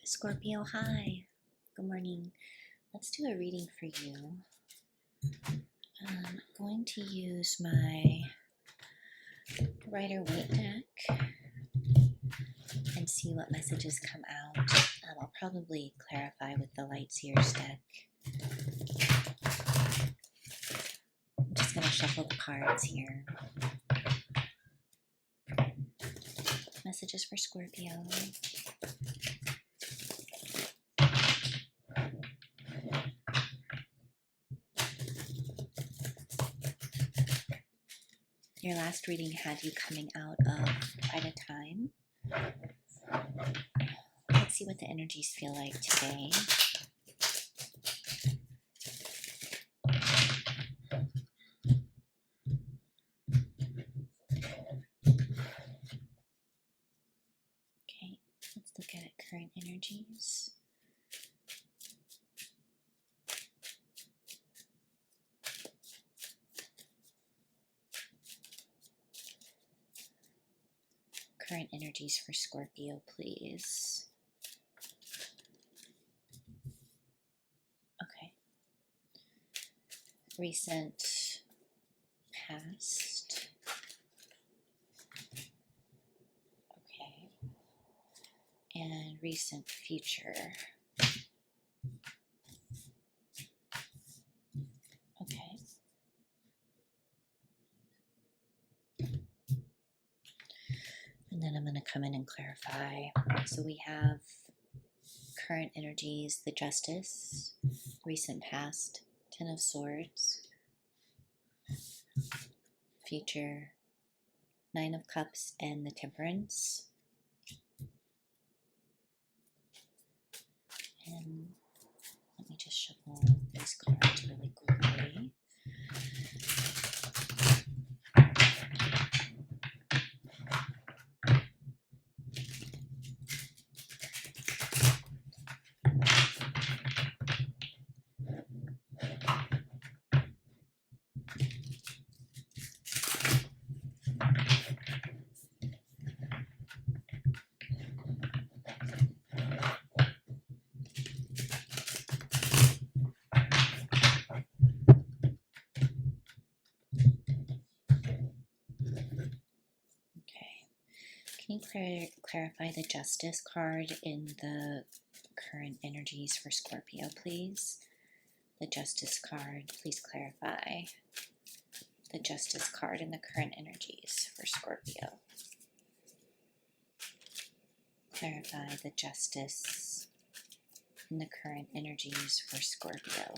Scorpio, hi. Good morning. Let's do a reading for you. I'm going to use my Rider-Waite deck and see what messages come out. I'll probably clarify with the Light Seers deck. I'm just going to shuffle the cards here. Messages for Scorpio. Your last reading had you coming out of quite a time. Let's see what the energies feel like today. Okay, let's look at current energies. Current energies for Scorpio, please. Okay. Recent past. Okay. And recent future. Okay. And then I'm going to come in and clarify. So we have current energies, the Justice, recent past, Ten of Swords, future, Nine of Cups, and the Temperance. And let me just shuffle these cards really quickly. Can you clarify the Justice card in the current energies for Scorpio, please? The Justice card, please clarify the Justice card in the current energies for Scorpio. Clarify the Justice in the current energies for Scorpio.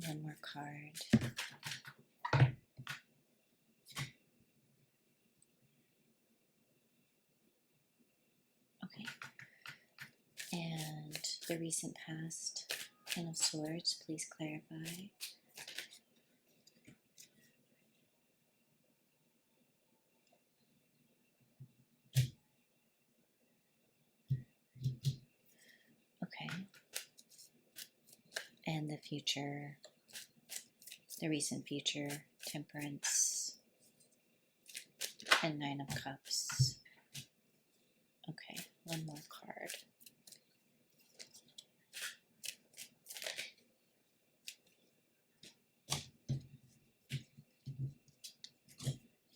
One more card. Okay. And the recent past, Ten of Swords, please clarify. Okay. And the future, the recent future, Temperance, and Nine of Cups. Okay, one more card.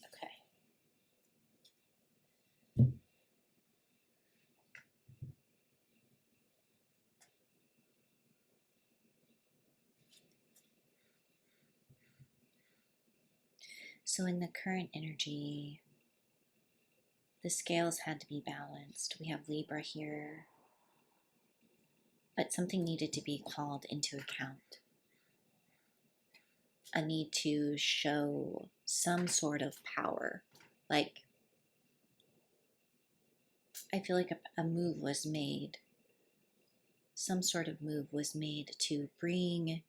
Okay. So in the current energy, the scales had to be balanced. We have Libra here, but something needed to be called into account. A need to show some sort of power. Like, I feel like a move was made. Some sort of move was made to bring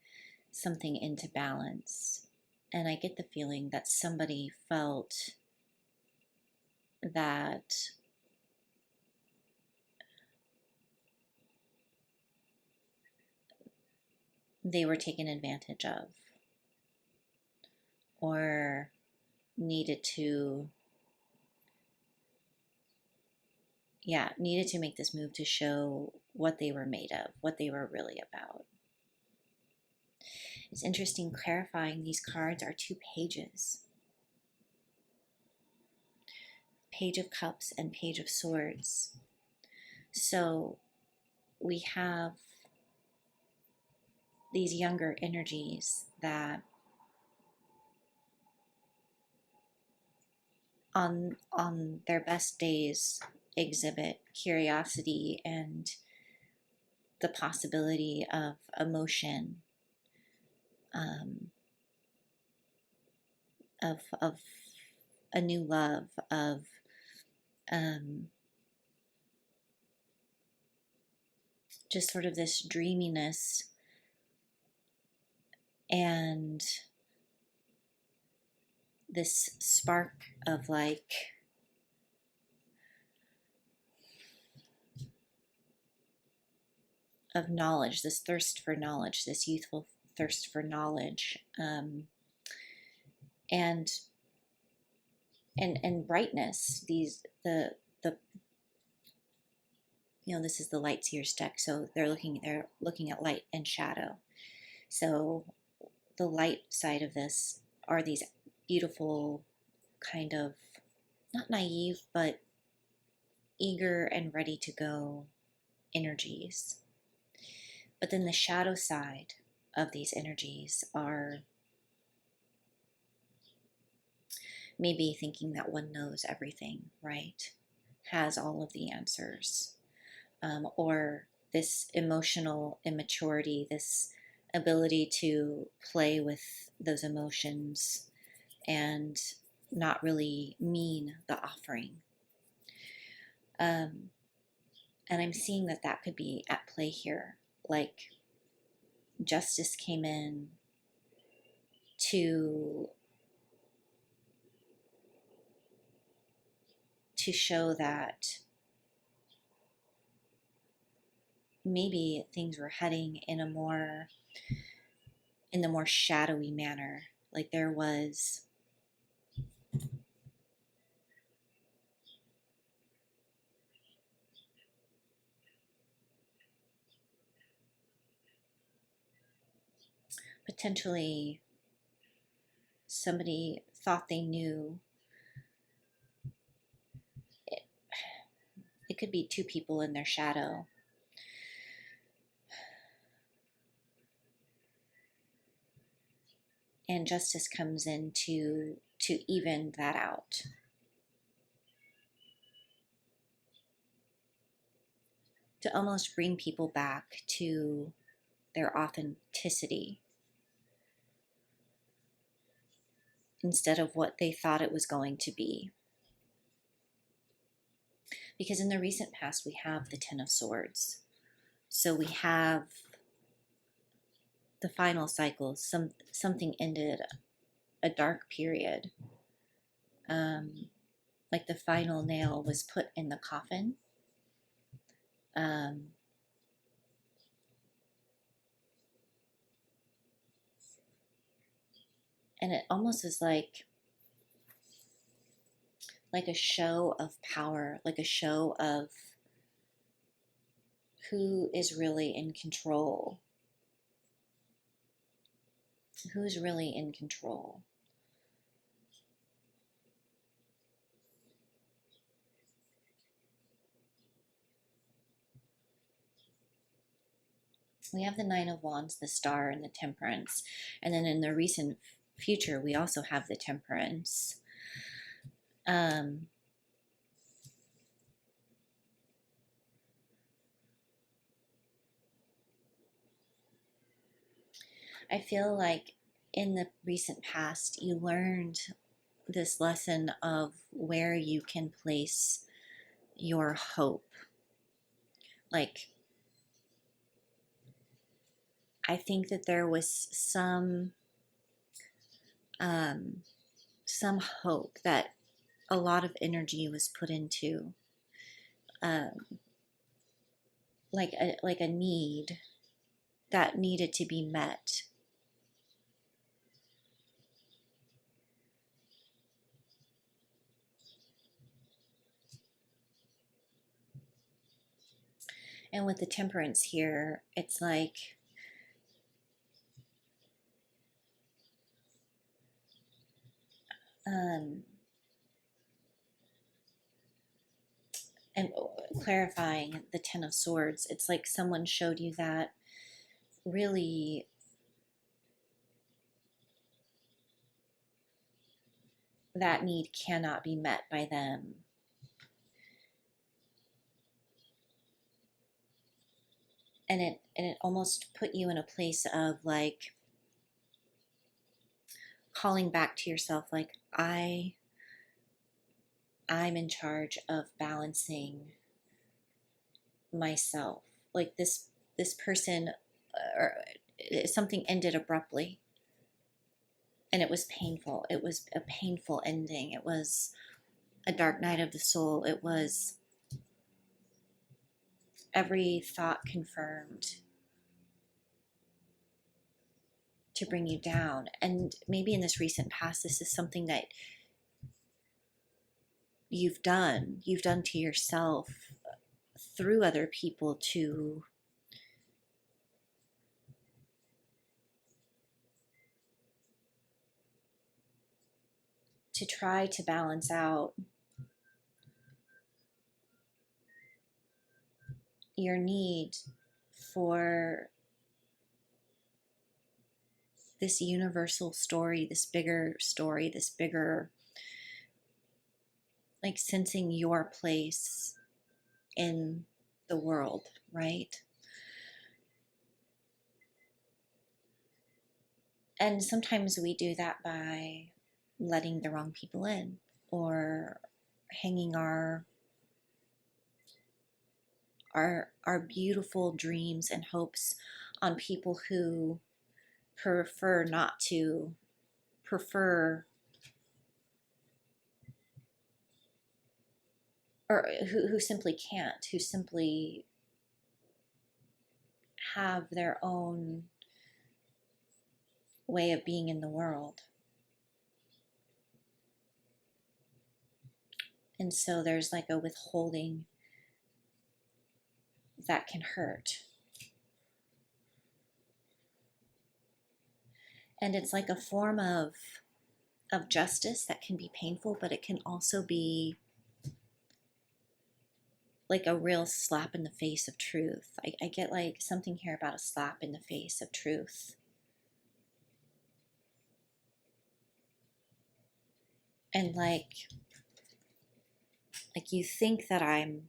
something into balance. And I get the feeling that somebody felt that they were taken advantage of or needed to yeah, needed to make this move to show what they were made of, what they were really about. It's interesting clarifying these cards are 2 pages. Page of Cups and Page of Swords. So we have these younger energies that on their best days exhibit curiosity and the possibility of emotion, of a new love, of just sort of this dreaminess and this spark of like of knowledge, this thirst for knowledge, this youthful thirst for knowledge, and brightness. These the this is the light seers deck, so they're looking at light and shadow. So the light side of this are these beautiful, kind of not naive but eager and ready to go energies. But then the shadow side of these energies are maybe thinking that one knows everything, right? Has all of the answers. Or this emotional immaturity, this ability to play with those emotions and not really mean the offering. And I'm seeing that could be at play here. Like justice came in to show that maybe things were heading in the more shadowy manner. Like there was potentially somebody thought they knew. It could be 2 people in their shadow. And justice comes in to even that out. To almost bring people back to their authenticity instead of what they thought it was going to be. Because in the recent past, we have the Ten of Swords. So we have the final cycle. Something ended, a dark period. Like the final nail was put in the coffin. And it almost is like a show of power, like a show of who is really in control. Who's really in control? We have the Nine of Wands, the Star, and the Temperance. And then in the recent future, we also have the Temperance. I feel like in the recent past, you learned this lesson of where you can place your hope. Like, I think that there was some hope that a lot of energy was put into, like a need that needed to be met. And with the Temperance here, it's like and clarifying the Ten of Swords, it's like someone showed you that really that need cannot be met by them. And it almost put you in a place of like calling back to yourself, like I'm in charge of balancing myself. Like this person or something ended abruptly, and it was painful. It was a painful ending. It was a dark night of the soul. It was every thought confirmed to bring you down. And maybe in this recent past, this is something that you've done to yourself through other people to try to balance out your need for this universal story, this bigger story, this bigger, like sensing your place in the world, right? And sometimes we do that by letting the wrong people in or hanging our beautiful dreams and hopes on people who prefer not to, prefer, or who simply can't, who simply have their own way of being in the world. And so there's like a withholding that can hurt. And it's like a form of justice that can be painful, but it can also be like a real slap in the face of truth. I get like something here about a slap in the face of truth. And like you think that I'm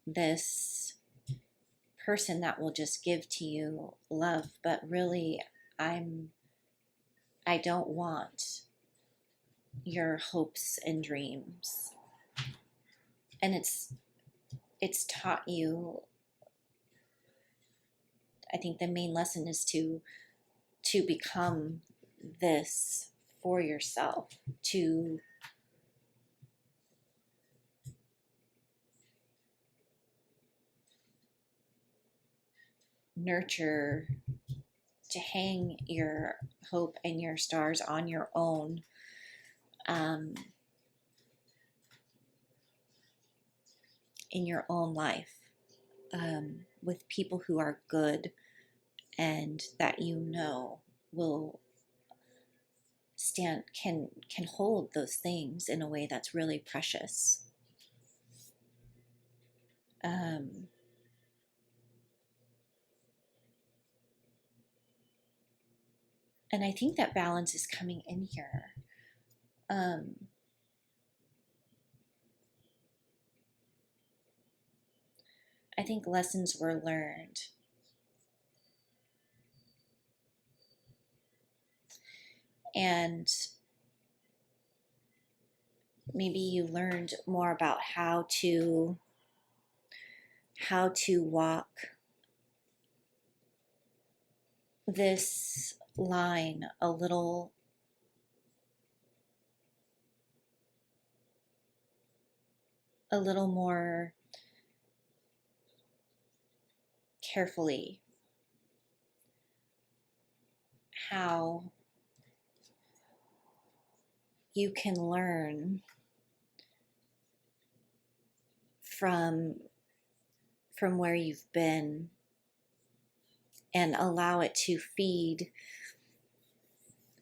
this person that will just give to you love, but really I don't want your hopes and dreams. And it's taught you, I think the main lesson is to become this for yourself, to nurture, to hang your hope and your stars on your own in your own life with people who are good and that you know will stand, can hold those things in a way that's really precious. And I think that balance is coming in here. I think lessons were learned. And maybe you learned more about how to walk this line a little more carefully, how you can learn from from where you've been and allow it to feed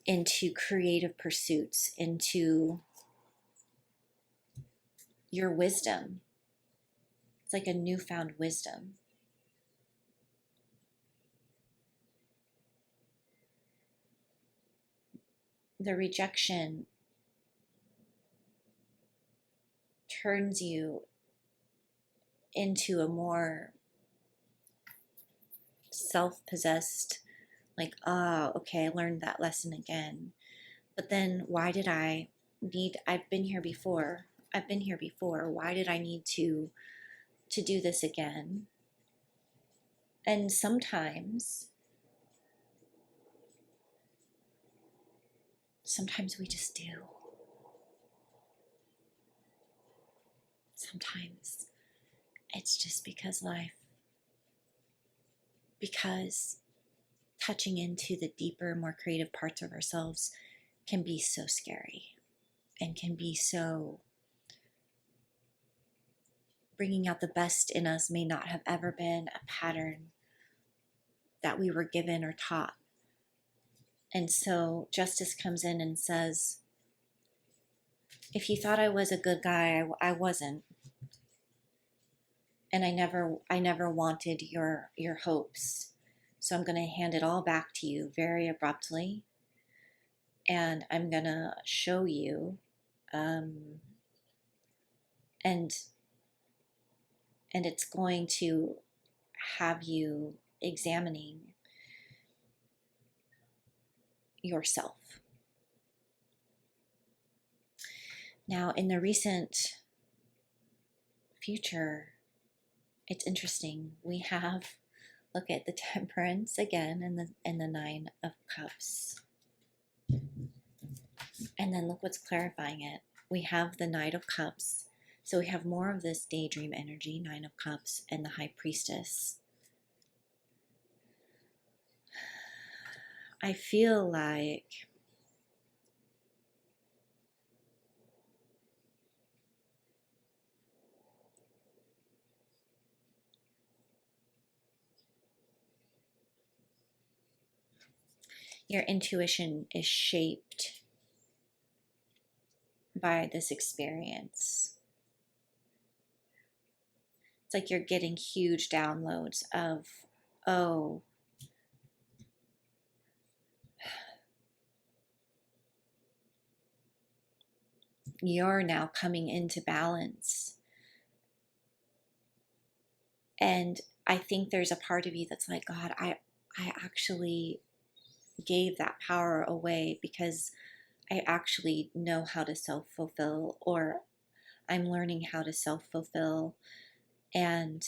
into creative pursuits, into your wisdom. It's like a newfound wisdom. The rejection turns you into a more self-possessed, like, oh, okay, I learned that lesson again. But then why did I've been here before. Why did I need to do this again? And sometimes we just do. Sometimes it's just because touching into the deeper, more creative parts of ourselves can be so scary and can be so, bringing out the best in us may not have ever been a pattern that we were given or taught. And so justice comes in and says, if you thought I was a good guy, I wasn't. And I never wanted your hopes. So I'm going to hand it all back to you very abruptly. And I'm going to show you, and it's going to have you examining yourself. Now, in the recent future, it's interesting. We have, look at the Temperance again, and the Nine of Cups. And then look what's clarifying it. We have the Knight of Cups. So we have more of this daydream energy, Nine of Cups, and the High Priestess. I feel like your intuition is shaped by this experience. It's like you're getting huge downloads of, oh, you're now coming into balance. And I think there's a part of you that's like, God, I actually gave that power away because I actually know how to self-fulfill, or I'm learning how to self-fulfill. And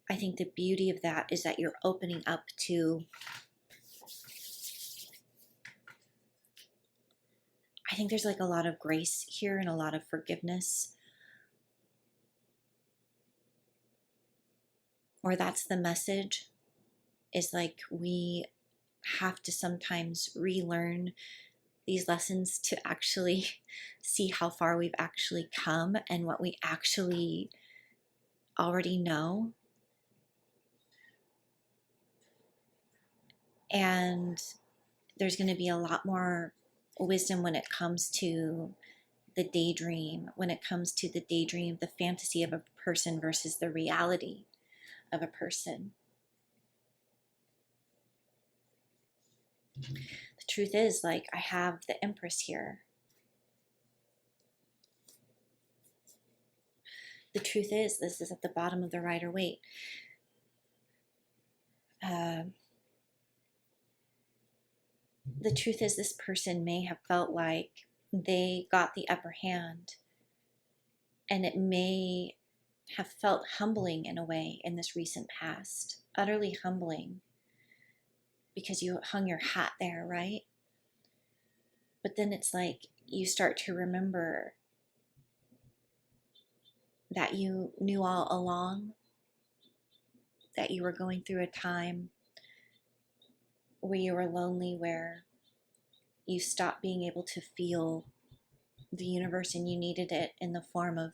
I think the beauty of that is that you're opening up to, I think there's like a lot of grace here and a lot of forgiveness. Or that's the message, is like we have to sometimes relearn these lessons to actually see how far we've actually come and what we actually already know. And there's going to be a lot more wisdom when it comes to the daydream, the fantasy of a person versus the reality of a person. The truth is, like, I have the Empress here. The truth is, this is at the bottom of the Rider-Waite. The truth is, this person may have felt like they got the upper hand, and it may have felt humbling in a way in this recent past, utterly humbling, because you hung your hat there, right? But then it's like you start to remember that you knew all along that you were going through a time where you were lonely, where you stopped being able to feel the universe and you needed it in the form of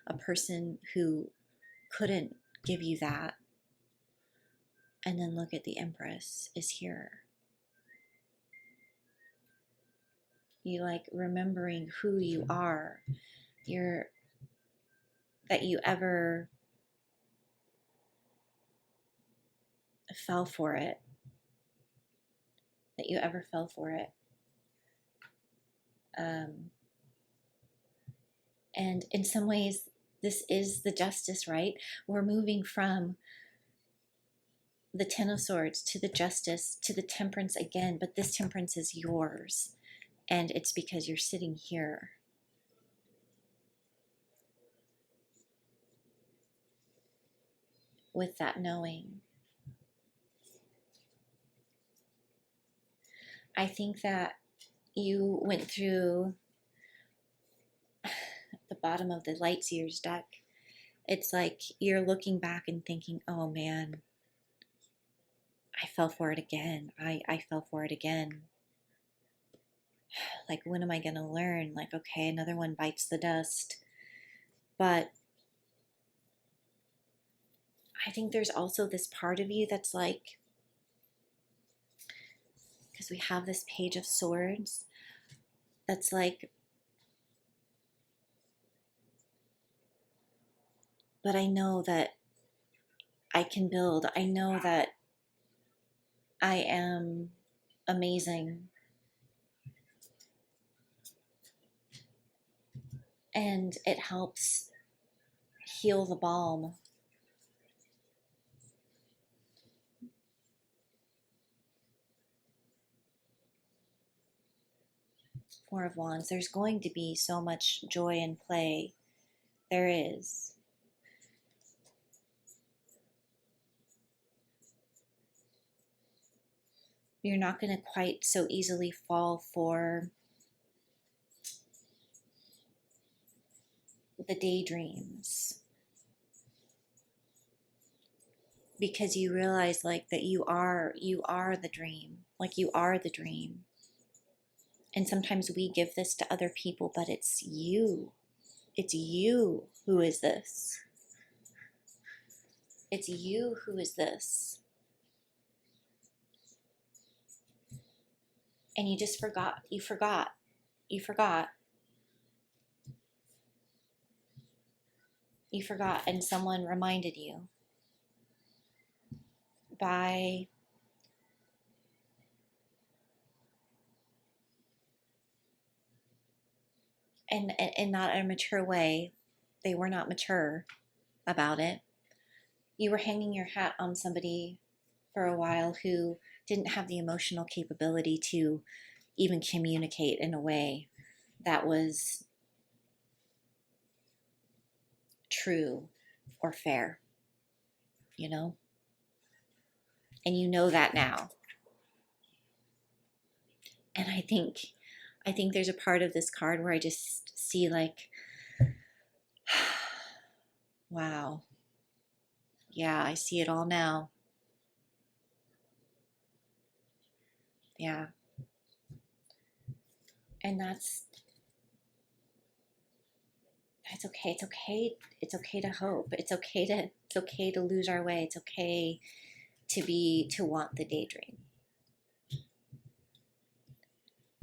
a person who couldn't give you that. And then look at the Empress is here. You like remembering who you are. That you ever fell for it. That you ever fell for it. And in some ways, this is the Justice, right? We're moving from the Ten of Swords to the Justice to the Temperance again, but this Temperance is yours. And it's because you're sitting here. With that knowing. I think that you went through the bottom of the Lightseers deck. It's like you're looking back and thinking, oh man, I fell for it again. I fell for it again. Like, when am I going to learn? Like, okay, another one bites the dust. But I think there's also this part of you that's like, because we have this Page of Swords, that's like, but I know that I can build. I know that I am amazing. And it helps heal the balm. Four of Wands. There's going to be so much joy and play. There is. You're not going to quite so easily fall for the daydreams, because you realize like that you are the dream. Like, you are the dream. And sometimes we give this to other people, but it's you. It's you who is this. It's you who is this. And you just forgot. You forgot. You forgot. You forgot, and someone reminded you by and not in a mature way. They were not mature about it. You were hanging your hat on somebody for a while who didn't have the emotional capability to even communicate in a way that was true or fair, you know? And you know that now. And I think there's a part of this card where I just see like, wow. Yeah, I see it all now. Yeah. And that's okay. It's okay. It's okay to hope. It's okay to lose our way. It's okay to want the daydream.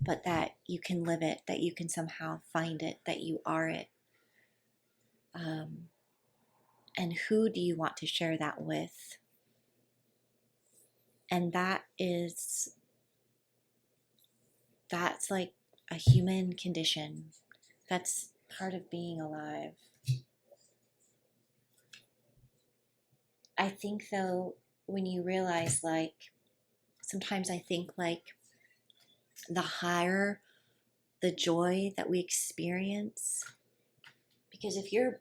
But that you can live it, that you can somehow find it, that you are it. And who do you want to share that with? And that's like a human condition. That's part of being alive. I think though, when you realize, like, sometimes I think like the higher the joy that we experience, because if you're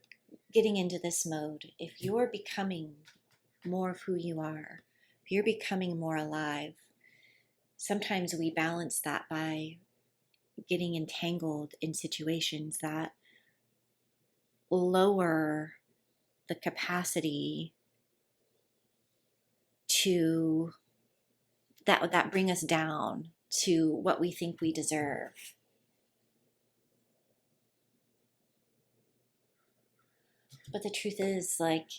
getting into this mode, if you're becoming more of who you are, if you're becoming more alive, sometimes we balance that by getting entangled in situations that lower the capacity to that bring us down to what we think we deserve. But the truth is, like,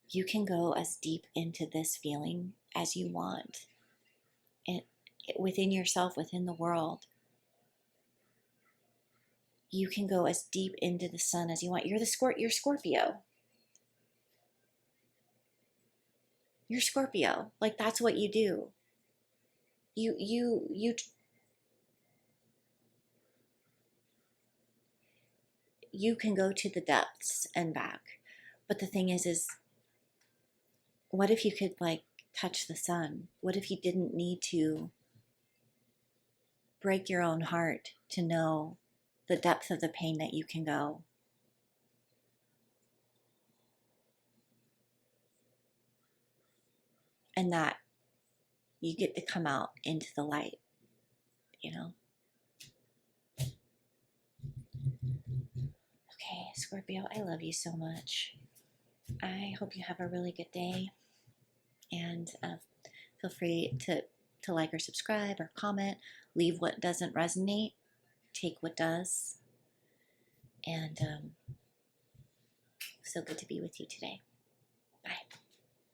You can go as deep into this feeling as you want, and within yourself, within the world. You can go as deep into the sun as you want. You're Scorpio. You're Scorpio. Like, that's what you do. You can go to the depths and back. But the thing is what if you could, like, touch the sun? What if you didn't need to break your own heart to know the depth of the pain that you can go? And that you get to come out into the light, you know? Okay, Scorpio, I love you so much. I hope you have a really good day. And feel free to like or subscribe or comment. Leave what doesn't resonate. Take what does. And so good to be with you today. Bye.